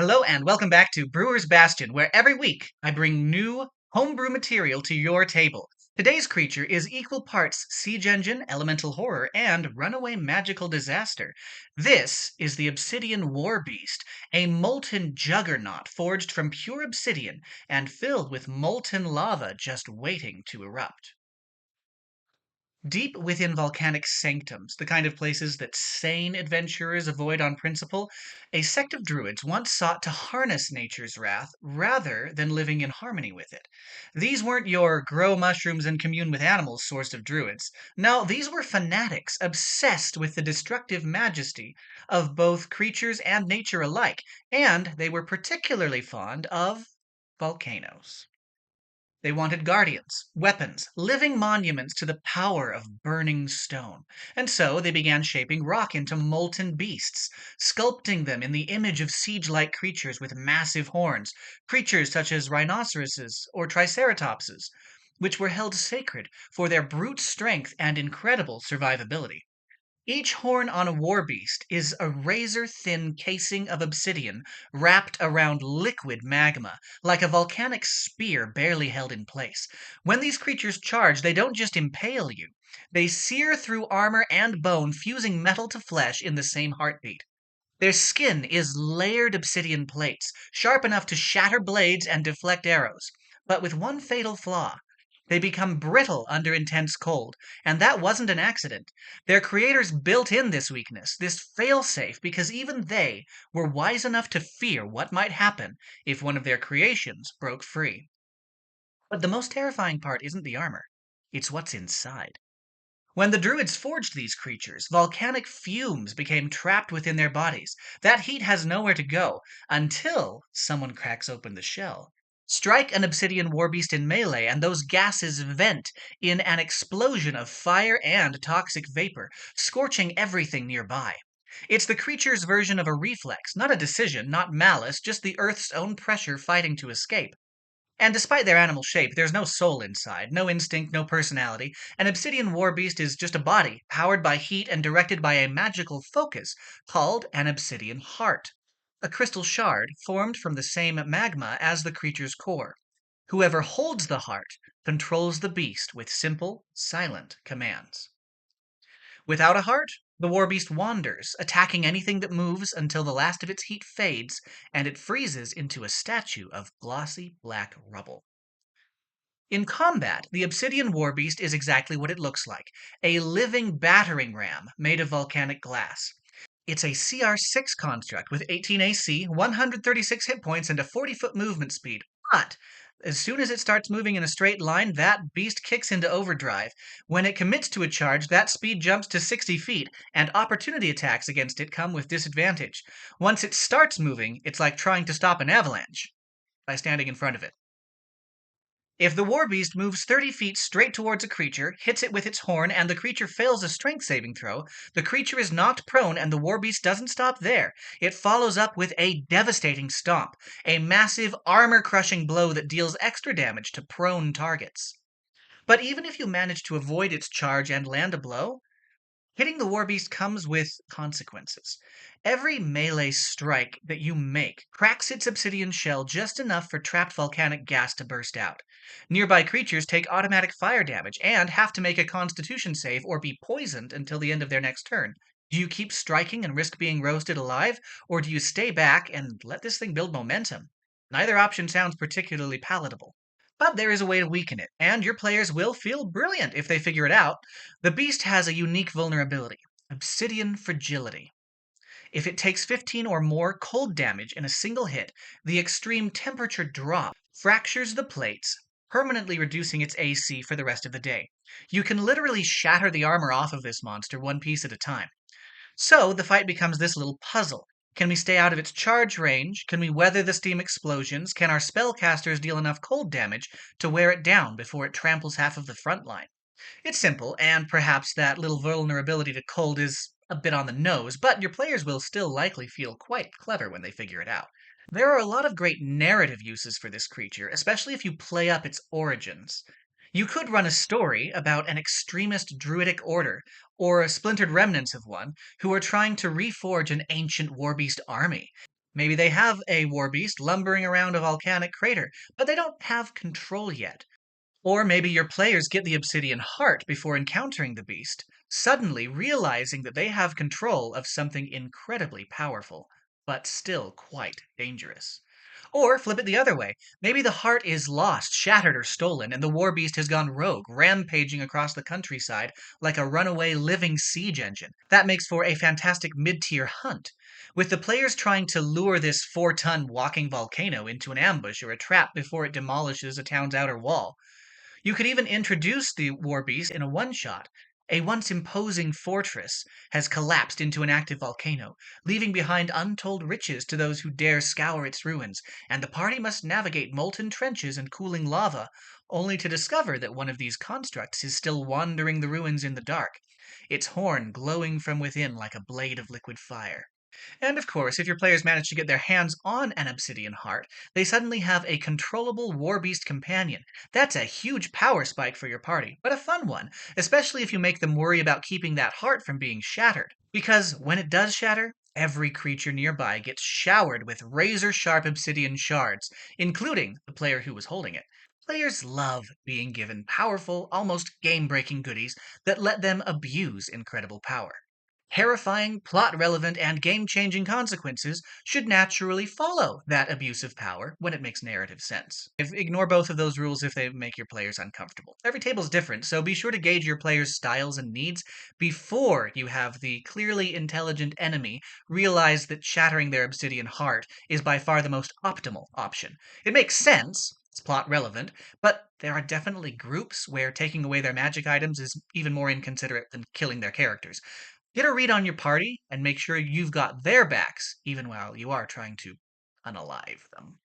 Hello and welcome back to Brewer's Bastion, where every week I bring new homebrew material to your table. Today's creature is equal parts siege engine, elemental horror, and runaway magical disaster. This is the Obsidian Warbeast, a molten juggernaut forged from pure obsidian and filled with molten lava just waiting to erupt. Deep within volcanic sanctums, the kind of places that sane adventurers avoid on principle, a sect of druids once sought to harness nature's wrath rather than living in harmony with it. These weren't your grow mushrooms and commune with animals source of druids. No, these were fanatics obsessed with the destructive majesty of both creatures and nature alike, and they were particularly fond of volcanoes. They wanted guardians, weapons, living monuments to the power of burning stone. And so they began shaping rock into molten beasts, sculpting them in the image of siege-like creatures with massive horns, creatures such as rhinoceroses or triceratopses, which were held sacred for their brute strength and incredible survivability. Each horn on a warbeast is a razor-thin casing of obsidian wrapped around liquid magma, like a volcanic spear barely held in place. When these creatures charge, they don't just impale you. They sear through armor and bone, fusing metal to flesh in the same heartbeat. Their skin is layered obsidian plates, sharp enough to shatter blades and deflect arrows, but with one fatal flaw. They become brittle under intense cold, and that wasn't an accident. Their creators built in this weakness, this failsafe, because even they were wise enough to fear what might happen if one of their creations broke free. But the most terrifying part isn't the armor, it's what's inside. When the Druids forged these creatures, volcanic fumes became trapped within their bodies. That heat has nowhere to go until someone cracks open the shell. Strike an obsidian warbeast in melee, and those gases vent in an explosion of fire and toxic vapor, scorching everything nearby. It's the creature's version of a reflex, not a decision, not malice, just the Earth's own pressure fighting to escape. And despite their animal shape, there's no soul inside, no instinct, no personality. An obsidian warbeast is just a body, powered by heat and directed by a magical focus called an obsidian heart, a crystal shard formed from the same magma as the creature's core. Whoever holds the heart controls the beast with simple, silent commands. Without a heart, the warbeast wanders, attacking anything that moves until the last of its heat fades and it freezes into a statue of glossy black rubble. In combat, the Obsidian Warbeast is exactly what it looks like, a living battering ram made of volcanic glass. It's a CR6 construct with 18 AC, 136 hit points, and a 40-foot movement speed. But as soon as it starts moving in a straight line, that beast kicks into overdrive. When it commits to a charge, that speed jumps to 60 feet, and opportunity attacks against it come with disadvantage. Once it starts moving, it's like trying to stop an avalanche by standing in front of it. If the warbeast moves 30 feet straight towards a creature, hits it with its horn, and the creature fails a strength saving throw, the creature is knocked prone and the warbeast doesn't stop there. It follows up with a devastating stomp, a massive armor-crushing blow that deals extra damage to prone targets. But even if you manage to avoid its charge and land a blow, hitting the warbeast comes with consequences. Every melee strike that you make cracks its obsidian shell just enough for trapped volcanic gas to burst out. Nearby creatures take automatic fire damage and have to make a constitution save or be poisoned until the end of their next turn. Do you keep striking and risk being roasted alive, or do you stay back and let this thing build momentum? Neither option sounds particularly palatable. But there is a way to weaken it, and your players will feel brilliant if they figure it out. The beast has a unique vulnerability, obsidian fragility. If it takes 15 or more cold damage in a single hit, the extreme temperature drop fractures the plates, permanently reducing its AC for the rest of the day. You can literally shatter the armor off of this monster one piece at a time. So the fight becomes this little puzzle. Can we stay out of its charge range? Can we weather the steam explosions? Can our spellcasters deal enough cold damage to wear it down before it tramples half of the front line? It's simple, and perhaps that little vulnerability to cold is a bit on the nose, but your players will still likely feel quite clever when they figure it out. There are a lot of great narrative uses for this creature, especially if you play up its origins. You could run a story about an extremist druidic order, or splintered remnants of one, who are trying to reforge an ancient warbeast army. Maybe they have a Warbeast lumbering around a volcanic crater, but they don't have control yet. Or maybe your players get the Obsidian Heart before encountering the beast, suddenly realizing that they have control of something incredibly powerful, but still quite dangerous. Or flip it the other way. Maybe the heart is lost, shattered, or stolen, and the war beast has gone rogue, rampaging across the countryside like a runaway living siege engine. That makes for a fantastic mid-tier hunt, with the players trying to lure this 4-ton walking volcano into an ambush or a trap before it demolishes a town's outer wall. You could even introduce the war beast in a one-shot. A once imposing fortress has collapsed into an active volcano, leaving behind untold riches to those who dare scour its ruins, and the party must navigate molten trenches and cooling lava, only to discover that one of these constructs is still wandering the ruins in the dark, its horn glowing from within like a blade of liquid fire. And of course, if your players manage to get their hands on an Obsidian Heart, they suddenly have a controllable Warbeast companion. That's a huge power spike for your party, but a fun one, especially if you make them worry about keeping that heart from being shattered. Because when it does shatter, every creature nearby gets showered with razor-sharp obsidian shards, including the player who was holding it. Players love being given powerful, almost game-breaking goodies that let them abuse incredible power. Terrifying, plot relevant, and game changing consequences should naturally follow that abuse of power when it makes narrative sense. Ignore both of those rules if they make your players uncomfortable. Every table's different, so be sure to gauge your players' styles and needs before you have the clearly intelligent enemy realize that shattering their obsidian heart is by far the most optimal option. It makes sense. It's plot relevant, but there are definitely groups where taking away their magic items is even more inconsiderate than killing their characters. Get a read on your party and make sure you've got their backs, even while you are trying to unalive them.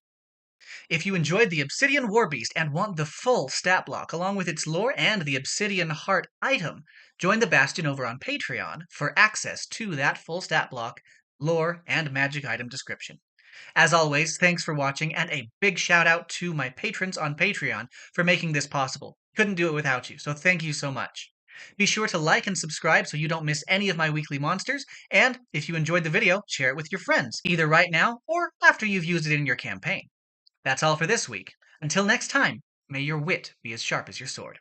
If you enjoyed the Obsidian Warbeast and want the full stat block along with its lore and the Obsidian Heart item, join the Bastion over on Patreon for access to that full stat block, lore, and magic item description. As always, thanks for watching, and a big shout out to my patrons on Patreon for making this possible. Couldn't do it without you, so thank you so much. Be sure to like and subscribe so you don't miss any of my weekly monsters, and if you enjoyed the video, share it with your friends, either right now or after you've used it in your campaign. That's all for this week. Until next time, may your wit be as sharp as your sword.